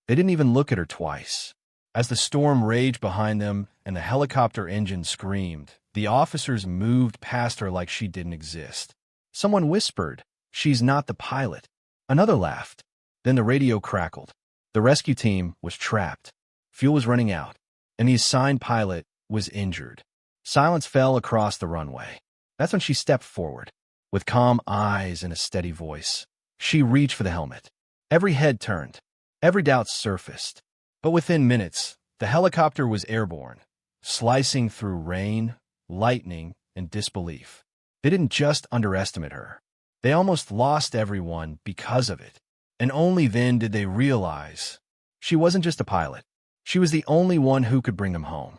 They didn't even look at her twice. As the storm raged behind them and the helicopter engine screamed, the officers moved past her like she didn't exist. Someone whispered, "She's not the pilot." Another laughed. Then the radio crackled. The rescue team was trapped. Fuel was running out, and the assigned pilot was injured. Silence fell across the runway. That's when she stepped forward. With calm eyes and a steady voice, she reached for the helmet. Every head turned. Every doubt surfaced. But within minutes, the helicopter was airborne, slicing through rain, lightning, and disbelief. They didn't just underestimate her. They almost lost everyone because of it. And only then did they realize she wasn't just a pilot. She was the only one who could bring them home.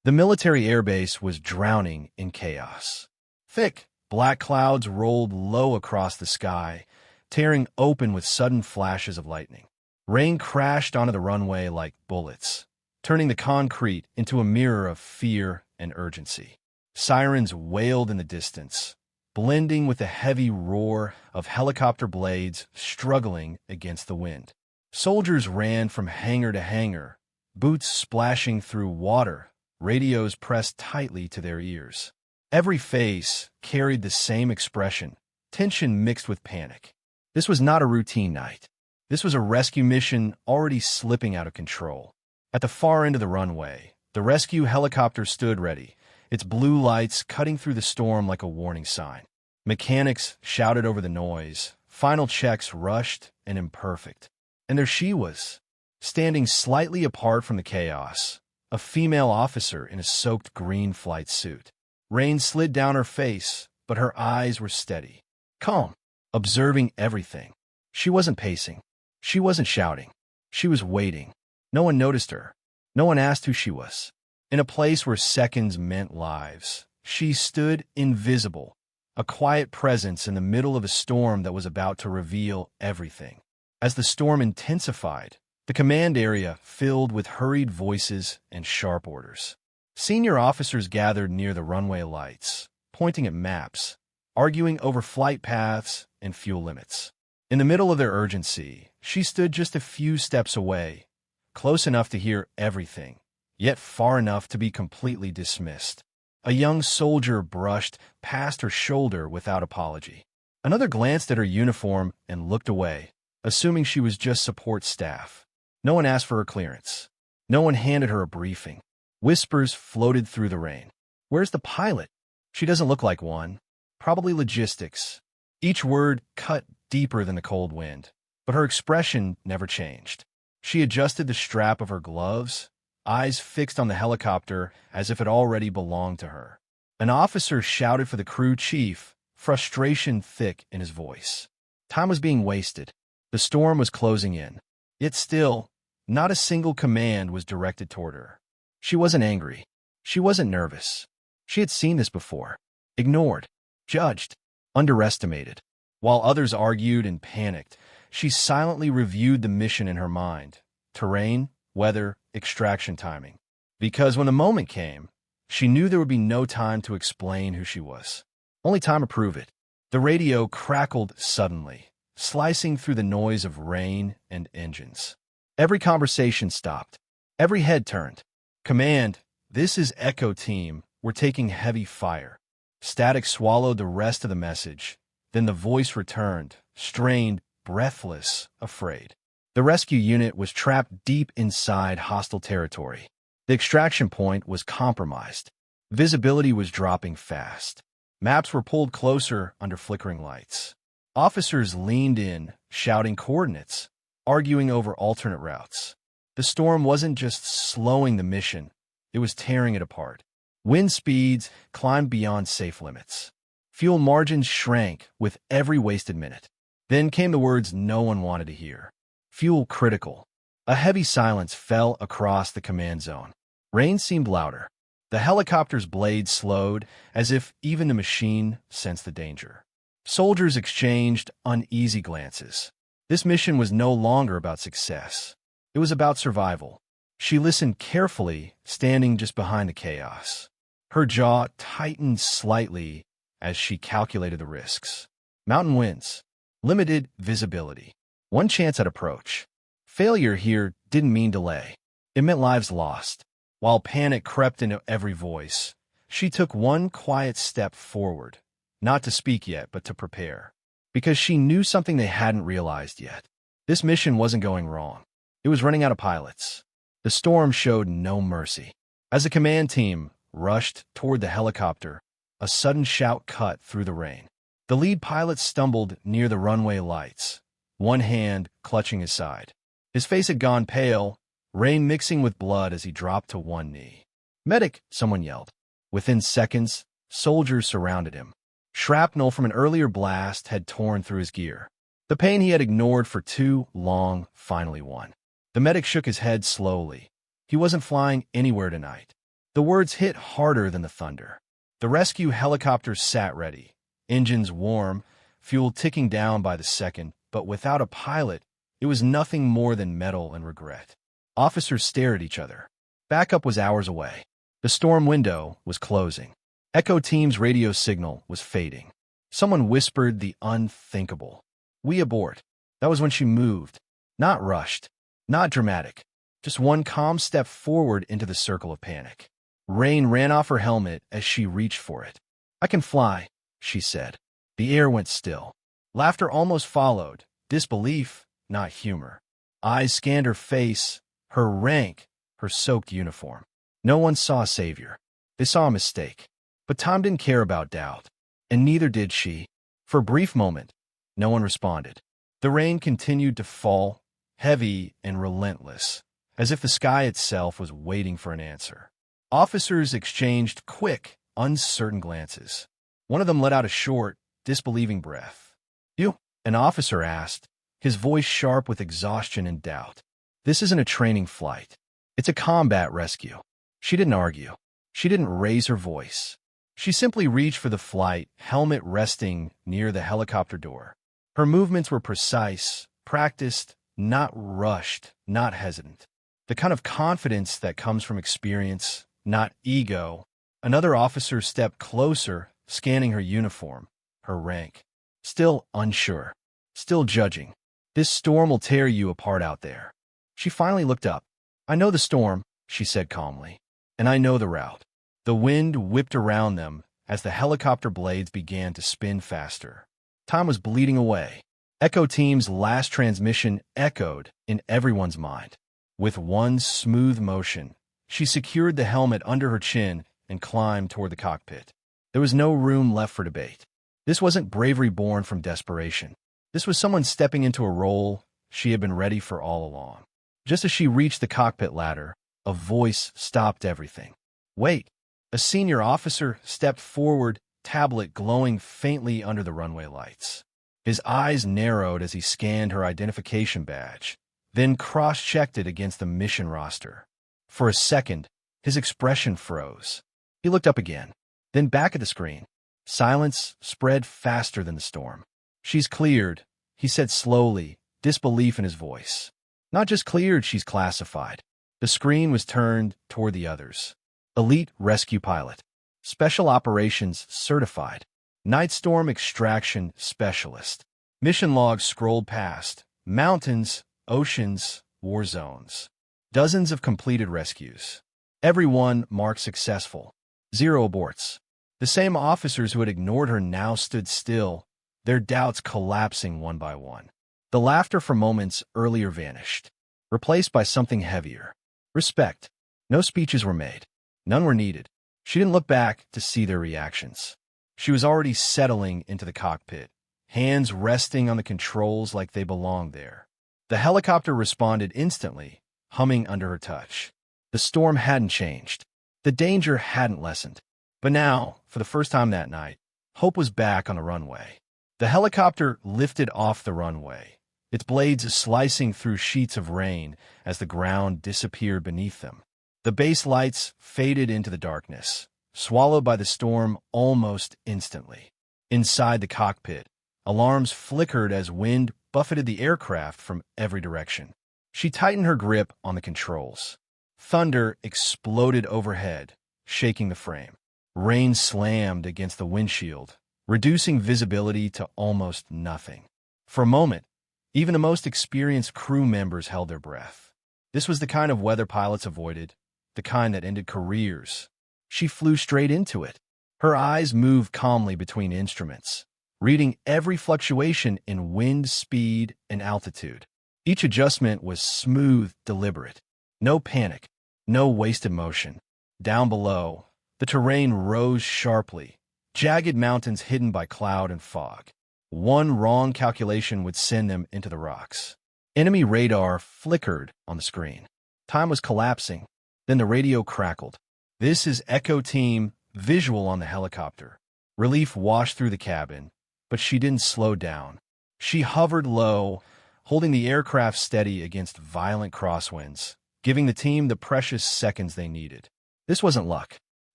The military airbase was drowning in chaos. Thick, black clouds rolled low across the sky, tearing open with sudden flashes of lightning. Rain crashed onto the runway like bullets, turning the concrete into a mirror of fear and urgency. Sirens wailed in the distance, blending with the heavy roar of helicopter blades struggling against the wind. Soldiers ran from hangar to hangar, boots splashing through water, radios pressed tightly to their ears. Every face carried the same expression, tension mixed with panic. This was not a routine night. This was a rescue mission already slipping out of control. At the far end of the runway, the rescue helicopter stood ready, its blue lights cutting through the storm like a warning sign. Mechanics shouted over the noise, final checks rushed and imperfect. And there she was, standing slightly apart from the chaos, a female officer in a soaked green flight suit. Rain slid down her face, but her eyes were steady, calm, observing everything. She wasn't pacing. She wasn't shouting. She was waiting. No one noticed her. No one asked who she was. In a place where seconds meant lives, she stood invisible, a quiet presence in the middle of a storm that was about to reveal everything. As the storm intensified, the command area filled with hurried voices and sharp orders. Senior officers gathered near the runway lights, pointing at maps, arguing over flight paths and fuel limits. In the middle of their urgency, she stood just a few steps away, close enough to hear everything, yet far enough to be completely dismissed. A young soldier brushed past her shoulder without apology. Another glanced at her uniform and looked away, assuming she was just support staff. No one asked for her clearance. No one handed her a briefing. Whispers floated through the rain. "Where's the pilot? She doesn't look like one. Probably logistics." Each word cut deeper than the cold wind, but her expression never changed. She adjusted the strap of her gloves, eyes fixed on the helicopter as if it already belonged to her. An officer shouted for the crew chief, frustration thick in his voice. Time was being wasted. The storm was closing in. Yet still, not a single command was directed toward her. She wasn't angry. She wasn't nervous. She had seen this before. Ignored, judged, underestimated. While others argued and panicked, she silently reviewed the mission in her mind. Terrain, weather, extraction timing. Because when the moment came, she knew there would be no time to explain who she was. Only time to prove it. The radio crackled suddenly, slicing through the noise of rain and engines. Every conversation stopped. Every head turned. "Command, this is Echo Team. We're taking heavy fire." Static swallowed the rest of the message. Then the voice returned, strained, breathless, afraid. The rescue unit was trapped deep inside hostile territory. The extraction point was compromised. Visibility was dropping fast. Maps were pulled closer under flickering lights. Officers leaned in, shouting coordinates, arguing over alternate routes. The storm wasn't just slowing the mission, it was tearing it apart. Wind speeds climbed beyond safe limits. Fuel margins shrank with every wasted minute. Then came the words no one wanted to hear. Fuel critical. A heavy silence fell across the command zone. Rain seemed louder. The helicopter's blades slowed, as if even the machine sensed the danger. Soldiers exchanged uneasy glances. This mission was no longer about success. It was about survival. She listened carefully, standing just behind the chaos. Her jaw tightened slightly as she calculated the risks. Mountain winds. Limited visibility. One chance at approach. Failure here didn't mean delay. It meant lives lost. While panic crept into every voice, she took one quiet step forward, not to speak yet, but to prepare. Because she knew something they hadn't realized yet. This mission wasn't going wrong. It was running out of pilots. The storm showed no mercy. As the command team rushed toward the helicopter, a sudden shout cut through the rain. The lead pilot stumbled near the runway lights, one hand clutching his side. His face had gone pale, rain mixing with blood as he dropped to one knee. "Medic!" someone yelled. Within seconds, soldiers surrounded him. Shrapnel from an earlier blast had torn through his gear. The pain he had ignored for too long finally won. The medic shook his head slowly. He wasn't flying anywhere tonight. The words hit harder than the thunder. The rescue helicopter sat ready, engines warm, fuel ticking down by the second, but without a pilot, it was nothing more than metal and regret. Officers stared at each other. Backup was hours away. The storm window was closing. Echo Team's radio signal was fading. Someone whispered the unthinkable. "We abort." That was when she moved. Not rushed. Not dramatic. Just one calm step forward into the circle of panic. Rain ran off her helmet as she reached for it. "I can fly," she said. The air went still. Laughter almost followed. Disbelief, not humor. Eyes scanned her face, her rank, her soaked uniform. No one saw a savior. They saw a mistake. But Tom didn't care about doubt, and neither did she. For a brief moment, no one responded. The rain continued to fall, heavy and relentless, as if the sky itself was waiting for an answer. Officers exchanged quick, uncertain glances. One of them let out a short, disbelieving breath. "You?" an officer asked, his voice sharp with exhaustion and doubt. "This isn't a training flight. It's a combat rescue." She didn't argue. She didn't raise her voice. She simply reached for the flight, helmet resting near the helicopter door. Her movements were precise, practiced, not rushed, not hesitant. The kind of confidence that comes from experience, not ego. Another officer stepped closer, scanning her uniform, her rank. Still unsure. Still judging. "This storm will tear you apart out there." She finally looked up. "I know the storm," she said calmly. "And I know the route." The wind whipped around them as the helicopter blades began to spin faster. Time was bleeding away. Echo Team's last transmission echoed in everyone's mind. With one smooth motion, she secured the helmet under her chin and climbed toward the cockpit. There was no room left for debate. This wasn't bravery born from desperation. This was someone stepping into a role she had been ready for all along. Just as she reached the cockpit ladder, a voice stopped everything. "Wait." A senior officer stepped forward, tablet glowing faintly under the runway lights. His eyes narrowed as he scanned her identification badge, then cross-checked it against the mission roster. For a second, his expression froze. He looked up again, then back at the screen. Silence spread faster than the storm. "She's cleared," he said slowly, disbelief in his voice. "Not just cleared, she's classified." The screen was turned toward the others. Elite Rescue Pilot. Special Operations Certified. Night Storm Extraction Specialist. Mission logs scrolled past. Mountains, oceans, war zones. Dozens of completed rescues. Every one marked successful. 0 aborts. The same officers who had ignored her now stood still, their doubts collapsing one by one. The laughter from moments earlier vanished, replaced by something heavier. Respect. No speeches were made. None were needed. She didn't look back to see their reactions. She was already settling into the cockpit, hands resting on the controls like they belonged there. The helicopter responded instantly, humming under her touch. The storm hadn't changed. The danger hadn't lessened. But now, for the first time that night, hope was back on the runway. The helicopter lifted off the runway, its blades slicing through sheets of rain as the ground disappeared beneath them. The base lights faded into the darkness, swallowed by the storm almost instantly. Inside the cockpit, alarms flickered as wind buffeted the aircraft from every direction. She tightened her grip on the controls. Thunder exploded overhead, shaking the frame. Rain slammed against the windshield, reducing visibility to almost nothing. For a moment, Even the most experienced crew members held their breath. This was the kind of weather pilots avoided, the kind that ended careers. She flew straight into it. Her eyes moved calmly between instruments, reading every fluctuation in wind speed and altitude. Each adjustment was smooth, deliberate. No panic, no wasted motion. Down below, the terrain rose sharply, jagged mountains hidden by cloud and fog. One wrong calculation would send them into the rocks. Enemy radar flickered on the screen. Time was collapsing. Then the radio crackled. "This is Echo Team, visual on the helicopter." Relief washed through the cabin, but she didn't slow down. She hovered low, holding the aircraft steady against violent crosswinds, giving the team the precious seconds they needed. This wasn't luck.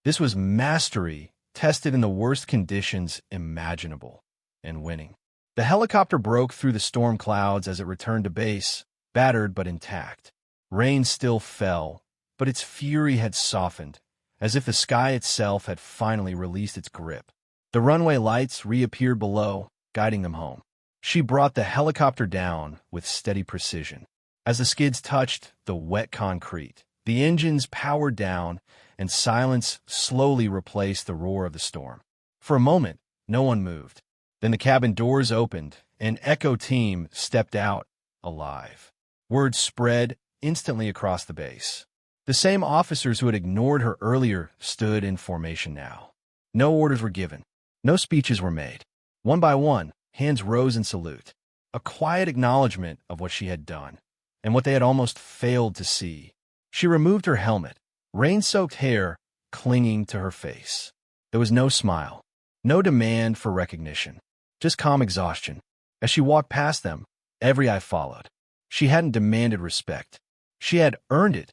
This was mastery, tested in the worst conditions imaginable, and winning. The helicopter broke through the storm clouds as it returned to base, battered but intact. Rain still fell, but its fury had softened, as if the sky itself had finally released its grip. The runway lights reappeared below, guiding them home. She brought the helicopter down with steady precision. As the skids touched the wet concrete, the engines powered down, and silence slowly replaced the roar of the storm. For a moment, no one moved. Then the cabin doors opened, and Echo Team stepped out, alive. Word spread instantly across the base. The same officers who had ignored her earlier stood in formation now. No orders were given. No speeches were made. One by one, hands rose in salute. A quiet acknowledgement of what she had done, and what they had almost failed to see. She removed her helmet, rain-soaked hair clinging to her face. There was no smile, no demand for recognition, just calm exhaustion. As she walked past them, every eye followed. She hadn't demanded respect. She had earned it.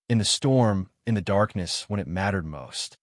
In the storm, in the darkness, when it mattered most.